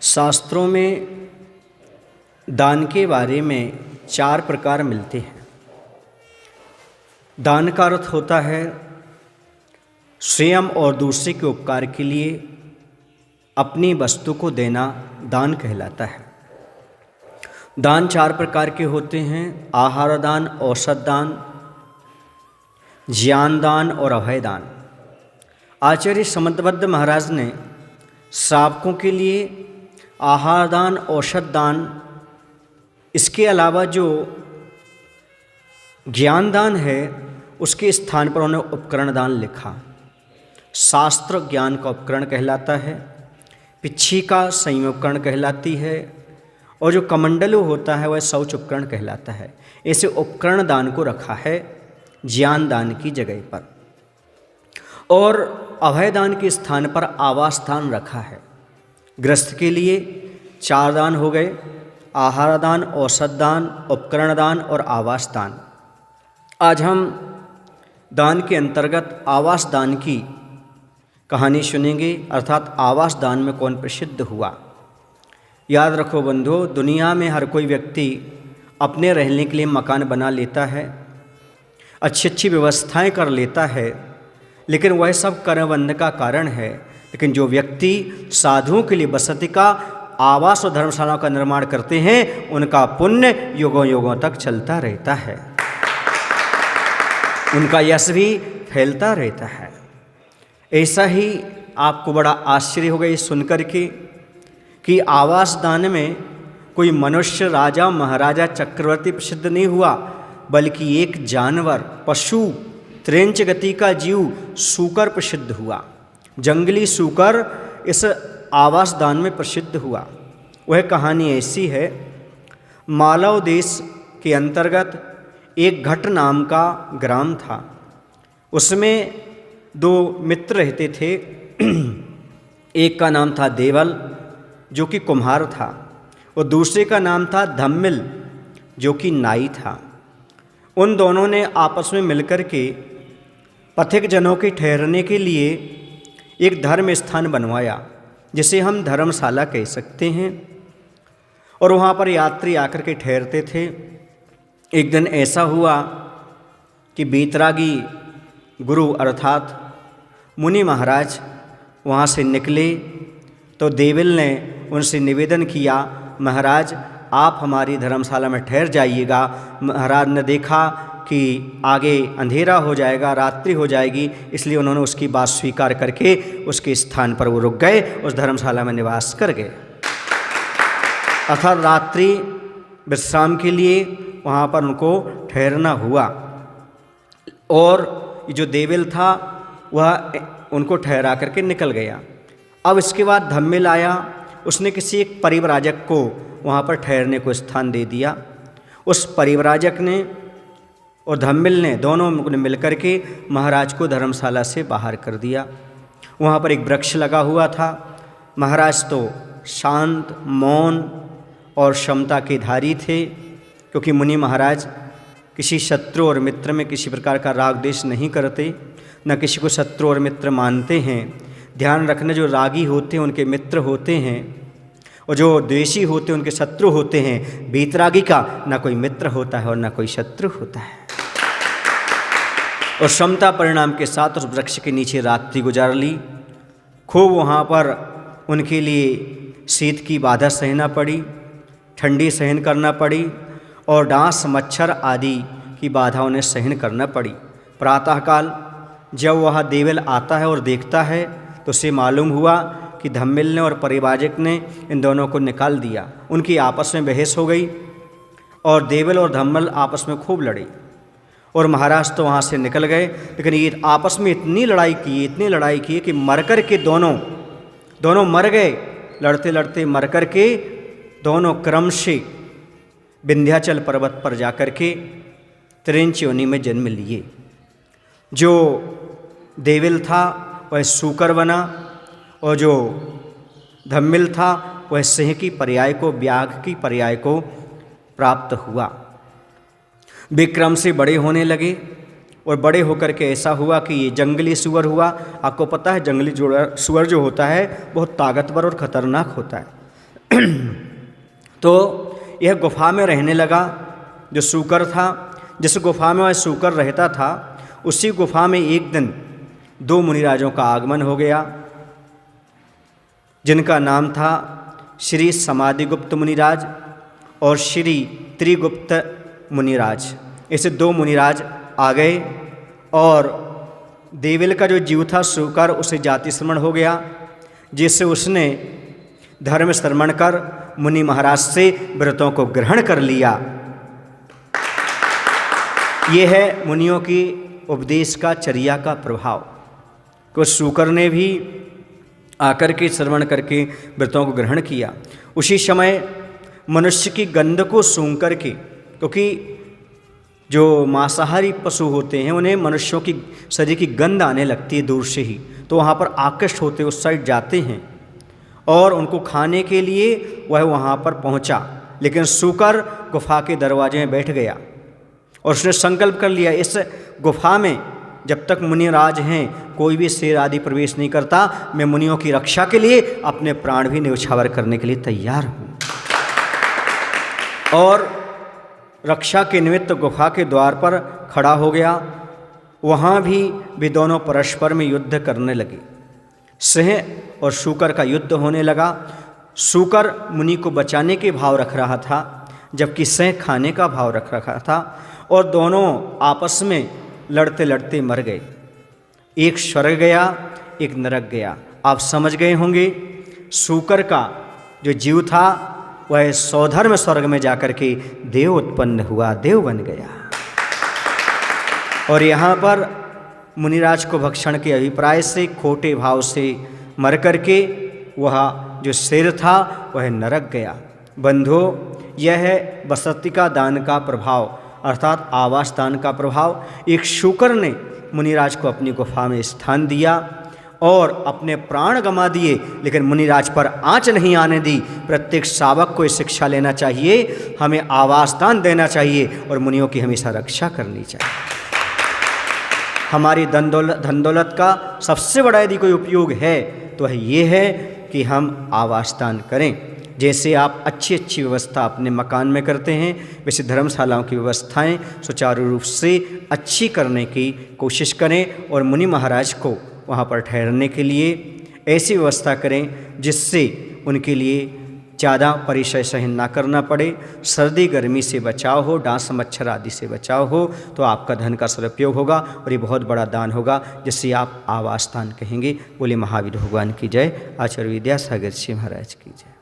शास्त्रों में दान के बारे में 4 प्रकार मिलते हैं। दान का अर्थ होता है स्वयं और दूसरे के उपकार के लिए अपनी वस्तु को देना दान कहलाता है। दान 4 प्रकार के होते हैं: आहार दान, औषध दान, ज्ञान दान और अभय दान। आचार्य समंतबद्ध महाराज ने श्रावकों के लिए आहार दान, औषध दान, इसके अलावा जो ज्ञान दान है उसके स्थान पर उन्होंने उपकरण दान लिखा। शास्त्र ज्ञान का उपकरण कहलाता है, पिच्छी का संयोपकरण कहलाती है, और जो कमंडलु होता है वह शौच उपकरण कहलाता है। ऐसे उपकरण दान को रखा है ज्ञान दान की जगह पर। और अभय दान के स्थान पर आवास दान रखा है। गृहस्थ के लिए 4 दान हो गए: आहार दान, औषध दान, उपकरण दान और आवास दान। आज हम दान के अंतर्गत आवास दान की कहानी सुनेंगे, अर्थात आवास दान में कौन प्रसिद्ध हुआ। याद रखो बंधुओं, दुनिया में हर कोई व्यक्ति अपने रहने के लिए मकान बना लेता है, अच्छी अच्छी व्यवस्थाएं कर लेता है, लेकिन वह सब कर्मबंध का कारण है। लेकिन जो व्यक्ति साधुओं के लिए बसति का, आवास और धर्मशालाओं का निर्माण करते हैं, उनका पुण्य युगों युगों तक चलता रहता है, उनका यश भी फैलता रहता है। ऐसा ही आपको बड़ा आश्चर्य होगा ये सुनकर के कि आवास दान में कोई मनुष्य, राजा, महाराजा, चक्रवर्ती प्रसिद्ध नहीं हुआ, बल्कि एक जानवर, पशु, त्रेंच गति का जीव सूकर प्रसिद्ध हुआ। जंगली सूकर इस आवास दान में प्रसिद्ध हुआ। वह कहानी ऐसी है, मालव देश के अंतर्गत एक घट नाम का ग्राम था। उसमें 2 मित्र रहते थे। एक का नाम था देवल, जो कि कुम्हार था, और दूसरे का नाम था धम्मिल, जो कि नाई था। उन दोनों ने आपस में मिलकर के पथिक जनों के ठहरने के लिए एक धर्म स्थान बनवाया, जिसे हम धर्मशाला कह सकते हैं, और वहाँ पर यात्री आकर के ठहरते थे। एक दिन ऐसा हुआ कि बीतरागी गुरु अर्थात मुनि महाराज वहाँ से निकले, तो देविल ने उनसे निवेदन किया, महाराज आप हमारी धर्मशाला में ठहर जाइएगा। महाराज ने देखा कि आगे अंधेरा हो जाएगा, रात्रि हो जाएगी, इसलिए उन्होंने उसकी बात स्वीकार करके उसके स्थान पर वो रुक गए, उस धर्मशाला में निवास कर गए। अर्थात रात्रि विश्राम के लिए वहाँ पर उनको ठहरना हुआ। और जो देविल था वह उनको ठहरा करके निकल गया। अब इसके बाद धम्मिल आया, उसने किसी एक परिव्राजक को वहाँ पर ठहरने को स्थान दे दिया। उस परिव्राजक ने और धम्मिल ने दोनों ने मिलकर के महाराज को धर्मशाला से बाहर कर दिया। वहाँ पर एक वृक्ष लगा हुआ था। महाराज तो शांत, मौन और क्षमता के धारी थे, क्योंकि मुनि महाराज किसी शत्रु और मित्र में किसी प्रकार का राग द्वेष नहीं करते, न किसी को शत्रु और मित्र मानते हैं। ध्यान रखना, जो रागी होते हैं उनके मित्र होते हैं, और जो द्वेषी होते हैं उनके शत्रु होते हैं। बीतरागी का ना कोई मित्र होता है और ना कोई शत्रु होता है। और क्षमता परिणाम के साथ उस वृक्ष के नीचे रात्रि गुजार ली। खूब वहाँ पर उनके लिए शीत की बाधा सहना पड़ी, ठंडी सहन करना पड़ी, और डांस, मच्छर आदि की बाधा उन्हें सहन करना पड़ी। प्रातःकाल जब वह देवल आता है और देखता है, तो उसे मालूम हुआ कि धम्मिल ने और परिव्राजक ने इन दोनों को निकाल दिया। उनकी आपस में बहस हो गई और देवल और धम्मिल आपस में खूब लड़े, और महाराज तो वहाँ से निकल गए। लेकिन ये आपस में इतनी लड़ाई की कि मर कर के दोनों मर गए। लड़ते लड़ते मर कर के दोनों क्रम से विंध्याचल पर्वत पर जाकर के त्रिंच योनि में जन्म लिए। जो देविल था वह सूकर बना, और जो धम्मिल था वह सिंह की पर्याय को, व्याघ्र की पर्याय को प्राप्त हुआ। विक्रम से बड़े होने लगे, और बड़े होकर के ऐसा हुआ कि ये जंगली सुअर हुआ। आपको पता है जंगली सुअर जो होता है बहुत ताकतवर और ख़तरनाक होता है। तो यह गुफा में रहने लगा। जो सूकर था, जिस गुफा में वह सूकर रहता था, उसी गुफा में एक दिन 2 मुनिराजों का आगमन हो गया, जिनका नाम था श्री समाधिगुप्त मुनिराज और श्री त्रिगुप्त मुनिराज। ऐसे 2 मुनिराज आ गए और देवल का जो जीव था सूकर, उसे जाति श्रवण हो गया, जिससे उसने धर्म श्रवण कर मुनि महाराज से व्रतों को ग्रहण कर लिया। ये है मुनियों की उपदेश का, चर्या का प्रभाव। को सूकर ने भी आकर के श्रवण करके व्रतों को ग्रहण किया। उसी समय मनुष्य की गंध को सूंघ करके, क्योंकि जो मांसाहारी पशु होते हैं उन्हें मनुष्यों की शरीर की गंध आने लगती है दूर से ही, तो वहाँ पर आकृष्ट होते उस साइड जाते हैं और उनको खाने के लिए वह वहाँ पर पहुँचा। लेकिन सूकर गुफा के दरवाजे में बैठ गया और उसने संकल्प कर लिया, इस गुफा में जब तक मुनिराज हैं कोई भी शेर आदि प्रवेश नहीं करता, मैं मुनियों की रक्षा के लिए अपने प्राण भी न्यौछावर करने के लिए तैयार हूँ। और रक्षा के निमित्त गुफा के द्वार पर खड़ा हो गया। वहाँ भी दोनों परस्पर में युद्ध करने लगे। सिंह और शूकर का युद्ध होने लगा। शूकर मुनि को बचाने के भाव रख रहा था, जबकि सिंह खाने का भाव रख रखा था, और दोनों आपस में लड़ते लड़ते मर गए। एक स्वर्ग गया, एक नरक गया। आप समझ गए होंगे, शूकर का जो जीव था वह सौधर्म स्वर्ग में जाकर के देव उत्पन्न हुआ, देव बन गया। और यहाँ पर मुनिराज को भक्षण के अभिप्राय से, खोटे भाव से मर करके वह जो शेर था वह नरक गया। बंधुओं, यह है बसतिका दान का प्रभाव, अर्थात आवास दान का प्रभाव। एक शूकर ने मुनिराज को अपनी गुफा में स्थान दिया और अपने प्राण गंवा दिए, लेकिन मुनिराज पर आंच नहीं आने दी। प्रत्येक शावक को शिक्षा लेना चाहिए, हमें आवास दान देना चाहिए और मुनियों की हमेशा रक्षा करनी चाहिए। हमारी धन दौलत का सबसे बड़ा यदि कोई उपयोग है तो ये है कि हम आवास दान करें। जैसे आप अच्छी व्यवस्था अपने मकान में करते हैं, वैसे धर्मशालाओं की व्यवस्थाएं सुचारू रूप से अच्छी करने की कोशिश करें और मुनि महाराज को वहाँ पर ठहरने के लिए ऐसी व्यवस्था करें जिससे उनके लिए ज़्यादा परिचय सहन ना करना पड़े। सर्दी गर्मी से बचाव हो, डांस मच्छर आदि से बचाव हो, तो आपका धन का सदुपयोग होगा और ये बहुत बड़ा दान होगा, जिससे आप आवास दान कहेंगे। बोले महावीर भगवान की जय। आचार्य विद्यासागर जी महाराज की जय।